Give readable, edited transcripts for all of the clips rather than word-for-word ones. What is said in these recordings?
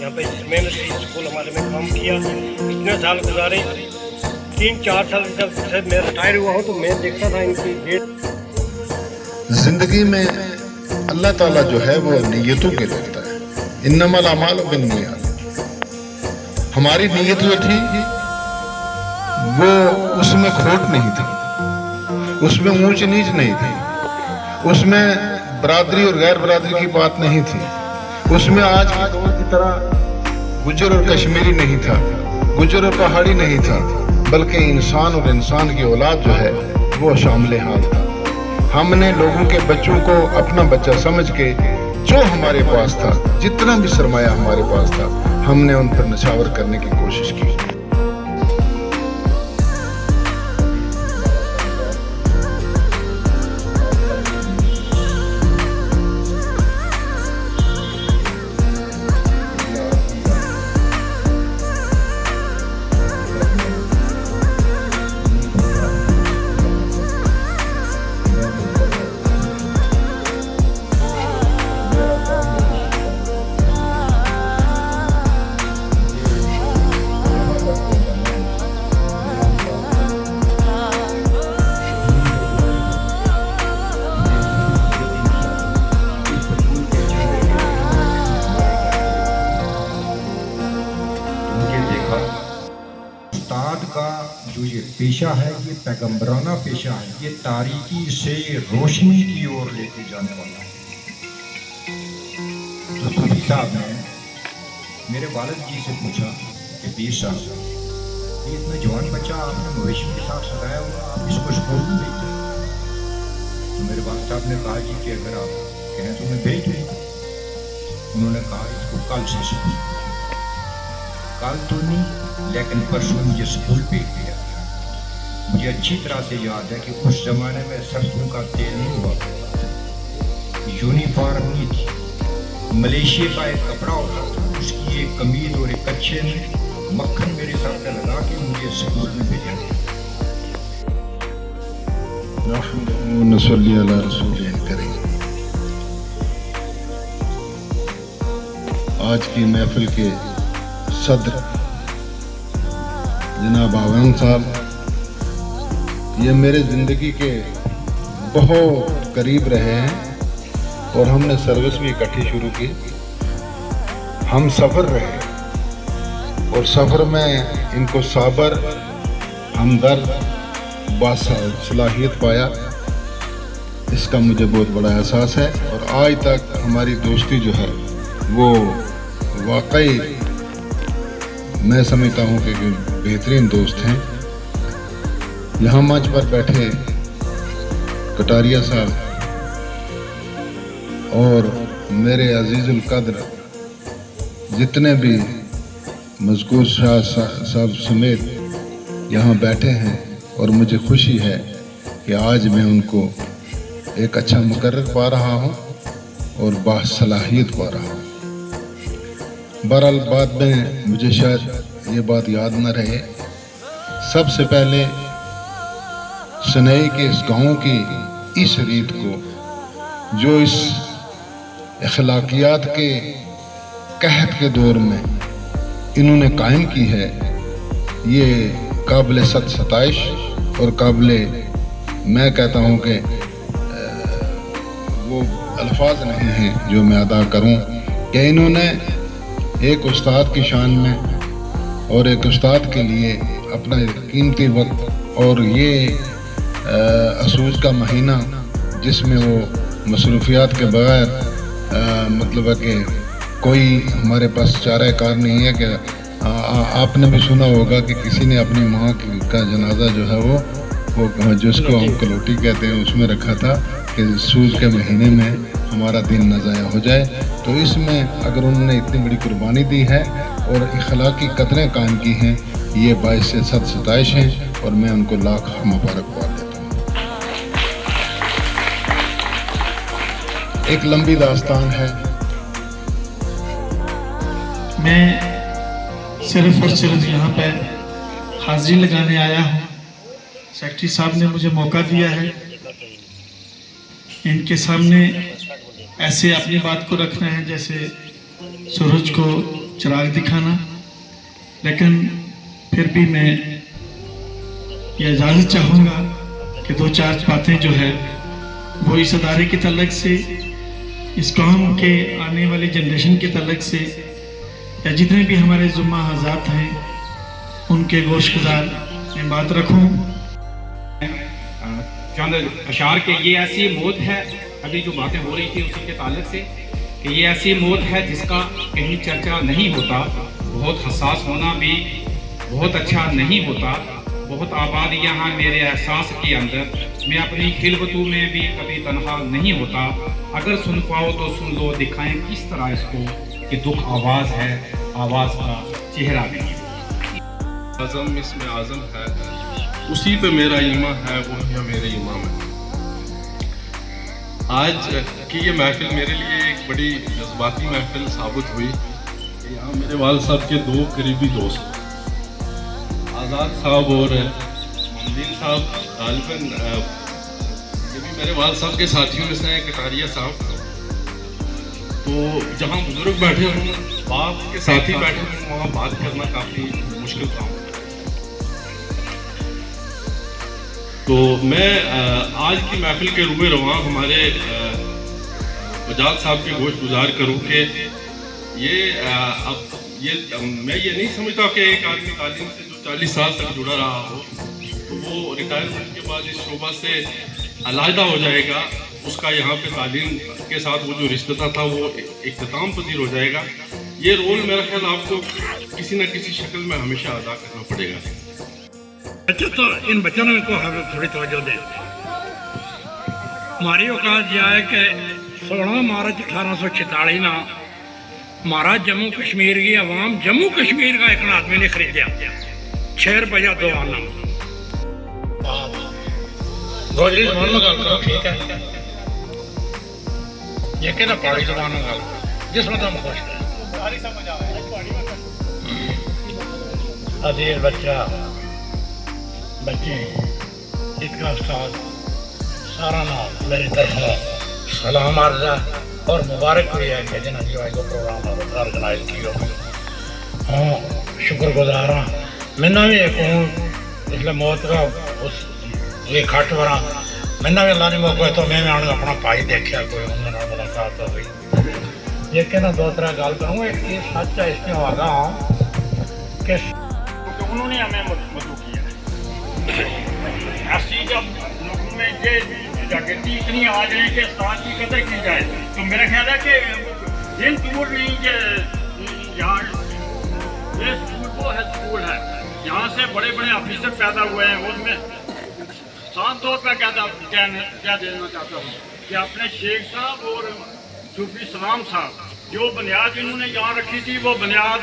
यहाँ पे मेहनत से स्कूल हमारे में काम किया, इतने साल गुजारे। 3-4 साल जब से मैं रिटायर हुआ हूँ तो मैं देखता था इनकी डेट। जिंदगी में अल्लाह ताला जो है वो नीयतों के देखता है। इन्नमल अमालु बिन्नियात। हमारी नीयत जो थी वो उसमें खोट नहीं थी, उसमें ऊंच नीच नहीं थी, उसमें बरादरी और गैर बरादरी की बात नहीं थी, उसमें आज के दौर की तरह गुजर और कश्मीरी नहीं था, गुजर और पहाड़ी नहीं था, बल्कि इंसान और इंसान की औलाद जो है वो शामिल हाल था। हमने लोगों के बच्चों को अपना बच्चा समझ के जो हमारे पास था, जितना भी सरमाया हमारे पास था, हमने उन पर नछावर करने की कोशिश की। उस्ताद का जो ये पेशा है, ये पैगम्बराना पेशा है, ये तारीकी से रोशनी की ओर लेके जाने वाला है। तो सूफी साहब ने मेरे वालिद जी से पूछा कि पीर साहब, ये इतना जवान बच्चा आपने मवेशियों के साथ सजाया हुआ, आप इसको स्कूल में भेजें? तो मेरे वालिद साहब ने कहा जी कि अगर आप कहें तो मैं भेज दूँ। उन्होंने कहा इसको कल से स्कूल, कल तो नहीं लेकिन परसों मुझे स्कूल भेज दिया। मुझे अच्छी तरह से याद है कि उस जमाने में सरसों का तेल नहीं हुआ, यूनिफॉर्म नहीं थी, मलेशिया का एक कपड़ा होता था, उसकी एक कमीज और एक कच्छे में मक्खन मेरे सामने लगा के मुझे स्कूल में भेजा गया। नसल्ली अला रसूलिल करीम। आज की महफिल के सदर जनाब आवाम साहब, ये मेरे ज़िंदगी के बहुत करीब रहे हैं और हमने सर्विस भी इकट्ठी शुरू की। हम सफ़र रहे और सफ़र में इनको साबर, हमदर्द, बासलाहियत पाया, इसका मुझे बहुत बड़ा एहसास है। और आज तक हमारी दोस्ती जो है वो वाकई मैं समझता हूँ कि बेहतरीन दोस्त हैं। यहाँ मंच पर बैठे कटारिया साहब और मेरे अजीज़ुल कद्र जितने भी मज़कूर शाह साहब समेत यहाँ बैठे हैं, और मुझे खुशी है कि आज मैं उनको एक अच्छा मुकर्रर पा रहा हूँ और बासलाहियत पा रहा हूँ। बहरहाल बाद में मुझे शायद ये बात याद न रहे, सबसे पहले सनई के इस गांव की इस रीत को जो इस अखलाकियात के कहत के दौर में इन्होंने कायम की है, ये काबिल सताइश और काबिल, मैं कहता हूँ कि वो अल्फाज नहीं हैं जो मैं अदा करूँ कि इन्होंने एक उस्ताद की शान में और एक उस्ताद के लिए अपना कीमती वक्त और ये असूज का महीना जिसमें वो मसरूफियात के बगैर मतलब है कि कोई हमारे पास चारा कार नहीं है कि आपने भी सुना होगा कि किसी ने अपनी माँ का जनाजा जो है वो जिसको हम कलोटी कहते हैं उसमें रखा था कि सूज के महीने में हमारा दिन न ज़ाया हो जाए। तो इसमें अगर उन्होंने इतनी बड़ी कुर्बानी दी है और इखलाकी कदरें कायम की हैं, ये बाइस से सताइश हैं और मैं उनको लाख मुबारकबाद देता हूँ। एक लंबी दास्तान है। मैं सिर्फ और सिर्फ यहाँ पर हाजिरी लगाने आया हूँ। सेक्रेटरी साहब ने मुझे मौका दिया है, इनके सामने ऐसे अपनी बात को रखना है जैसे सूरज को चिराग दिखाना, लेकिन फिर भी मैं ये इजाज़त चाहूँगा कि 2-4 बातें जो है वो इस अदारे के तल्लक से, इस कौम के आने वाली जनरेशन के तल्लक से, या जितने भी हमारे जुम्मा हज़ात हैं उनके गोशगुजार में बात रखूँ। चंद अशार के ये ऐसी मौत है, अभी जो बातें हो रही थी उसी के ताल्लुक से, कि ये ऐसी मौत है जिसका कहीं चर्चा नहीं होता। बहुत हसास होना भी बहुत अच्छा नहीं होता। बहुत आबादियाँ हैं मेरे एहसास के अंदर, मैं अपनी खिलवतों में भी कभी तन्हा नहीं होता। अगर सुन पाओ तो सुन लो, दिखाएं किस तरह इसको कि दुख आवाज़ है, आवाज़ का चेहरा नहीं। आज़म इसमें आज़म है, उसी पे मेरा ईमान है, वो है मेरे इमाम है। आज की ये महफिल मेरे लिए एक बड़ी जज्बाती महफिल साबित हुई। यहाँ मेरे वालिद साहब के 2 करीबी दोस्त आज़ाद साहब और मोहम्मदीन साहब, गालिबन ये भी मेरे वालिद साहब के साथियों में से हैं, कटारिया साहब। तो जहाँ बुजुर्ग बैठे हों, बाप के साथी बैठे हों, वहाँ बात करना काफ़ी मुश्किल काम है। तो मैं आज की महफिल के रूबे रवां हमारे बजाज साहब के गोश गुजार करूँ कि मैं ये नहीं समझता कि एक आदमी तालीम से जो 40 साल तक जुड़ा रहा हो तो वो रिटायरमेंट के बाद इस शोबा से अलहदा हो जाएगा। उसका यहाँ पे तालीम के साथ वो जो रिश्ता था वो इख्तिताम पजीर हो जाएगा। ये रोल मेरा ख्याल आपको किसी न किसी शक्ल में हमेशा अदा करना पड़ेगा। बच्चे तो इन बच्चों ने को हमें थोड़ी तवज्जो दें। हमारी औकात यह है कि 16 मार्च 1846 ना हमारा जम्मू कश्मीर की आवाम जम्मू कश्मीर का एक आदमी ने खरीदा 6 रुपया 2 आना। गोजरी जबान में गल करो, ठीक है, ये कहना पहाड़ी जबान में गल जिस वक्त हम खुश हैं। अजीज बच्चा बच्चे इसका उस्ताद सारा नाम मेरी तरफ सलाम अर्जा और मुबारक भी है कि जिन्हें जो है प्रोग्राम ऑर्गेनाइज किया। हाँ शुक्रगुजार हाँ। मैंने भी एक हूँ इसलिए मौत का उस ये खट वरा मैंने भी अल्लाह ने मौका है तो मैं आने अपना भाई देखा कोई उन्होंने मुलाकात हो गई। ये कहना 2-3 गल करूँगा। एक चीज़ सच है इसमें वादा हूँ कि उन्होंने हमें मदद किया ऐसी जब लोगों में ये जागृति इतनी आ जाए कि साथ की कदर की जाए तो मेरा ख्याल है कि दिन दूर नहीं कि यहाँ ये स्कूल वो है, स्कूल है यहाँ से बड़े बड़े ऑफिसर पैदा हुए हैं। उसमें साफ तौर पर क्या देना चाहता हूँ कि अपने शेख साहब और सूफी सलाम साहब जो बुनियाद इन्होंने यहाँ रखी थी वो बुनियाद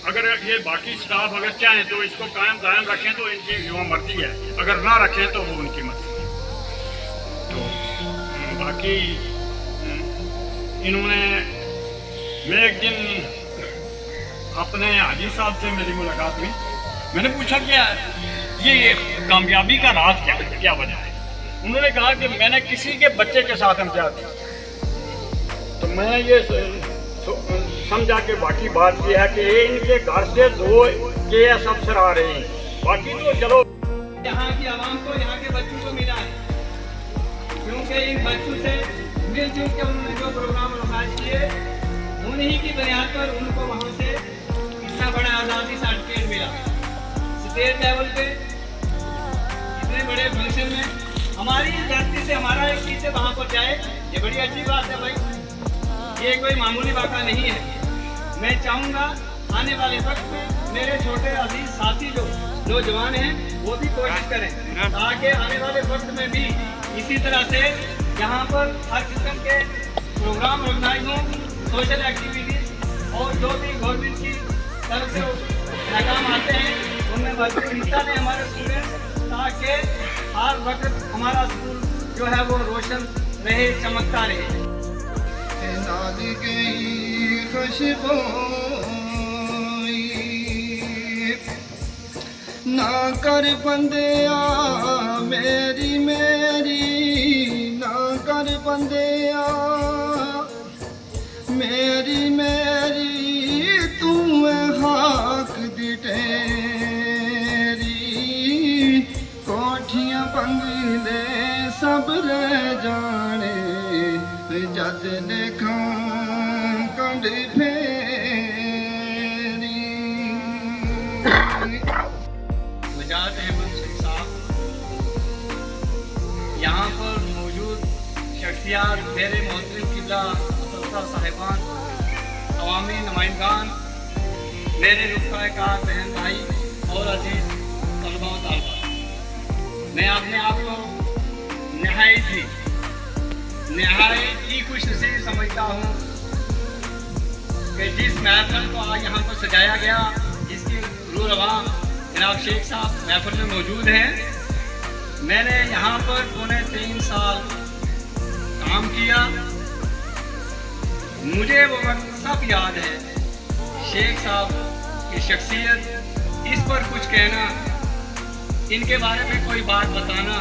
अगर ये बाकी स्टाफ अगर चाहें तो इसको कायम दायम रखें तो इनकी जो मर्जी है, अगर ना रखें तो वो उनकी मर्जी है। तो बाकी इन्होंने मैं एक दिन अपने हाजी साहब से मेरी मुलाकात हुई। मैंने पूछा क्या ये कामयाबी का राज क्या वजह है। उन्होंने कहा कि मैंने किसी के बच्चे के साथ इम्तियाज किया तो मैं ये समझा कि बाकी बात यह है कि इनके घर से 2 KS अफसर आ रहे हैं। बाकी तो चलो यहाँ की आवाम को यहाँ के बच्चों को मिला है क्योंकि इन बच्चों से मिलजुल के उन्होंने जो प्रोग्राम ऑर्गेनाइज किए उन्हीं की बुनियाद पर उनको वहाँ से इतना बड़ा आज़ादी सर्टिफिकेट मिला। स्टेट लेवल पे इतने बड़े फंक्शन में हमारी धरती से हमारा एक चीज़ से वहाँ पर जाए ये बड़ी अच्छी बात है भाई, ये कोई मामूली वाक़ा नहीं है। मैं चाहूँगा आने वाले वक्त में मेरे छोटे अजीज साथी जो नौजवान हैं वो भी कोशिश करें ताकि आने वाले वक्त में भी इसी तरह से यहाँ पर हर किस्म के प्रोग्राम ऑर्गेनाइज हों, सोशल एक्टिविटीज़ और जो भी गवर्नमेंट की तरफ से पैगाम आते हैं उनमें भरपूर हिस्सा लें हमारे स्टूडेंट ताकि हर वक्त हमारा स्कूल जो है वो रोशन रहे, चमकता रहे। ना कर बंदिया मेरी मेरी ना कर बंदिया मेरी मेरी دے صبر جانے جد دیکھاں کنڈ پھیری وجاہت احمد شیخ صاحب یہاں پر موجود شخصیات میرے محترم قبلہ اساتذہ صاحبان عوامی نمائندگان میرے رفقائے کار بہن بھائی اور عزیز طلباء و طالبات میں اپنے آپ کو نہایت ہی خوش نصیب سمجھتا ہوں کہ جس محفل کو آج یہاں پر سجایا گیا جس کی روح رواں جناب شیخ صاحب محفل میں موجود ہیں میں نے یہاں پر پونے 3 سال کام کیا مجھے وہ وقت سب یاد ہے شیخ صاحب کی شخصیت اس پر کچھ کہنا ان کے بارے میں کوئی بات بتانا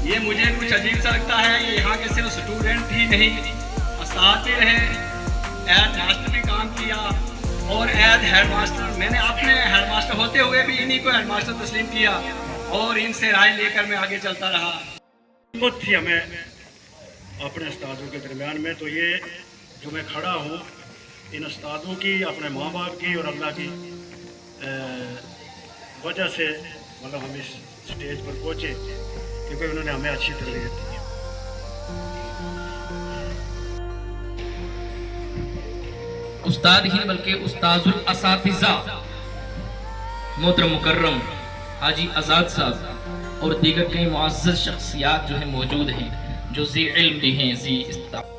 یہ مجھے کچھ عجیب سا لگتا ہے یہ یہاں کے صرف اسٹوڈنٹ ہی نہیں استاد بھی رہے ایز ماسٹر بھی کام کیا اور ایز ہیڈ ماسٹر میں نے اپنے ہیڈ ماسٹر ہوتے ہوئے بھی انہی کو ہیڈ ماسٹر تسلیم کیا اور ان سے رائے لے کر میں آگے چلتا رہا خود تھی ہمیں اپنے استادوں کے درمیان میں تو یہ جو میں کھڑا ہوں ان استادوں کی اپنے ماں باپ کی اور اللہ کی وجہ سے مطلب ہم اس سٹیج پر پہنچے کیونکہ انہوں نے ہمیں اچھی تربیت دی استاد ہی بلکہ استاذ الاساتذہ محترم مکرم حاجی آزاد صاحب اور دیگر کئی معزز شخصیات جو ہیں موجود ہیں جو ذی علم بھی ہیں ذی استطاعت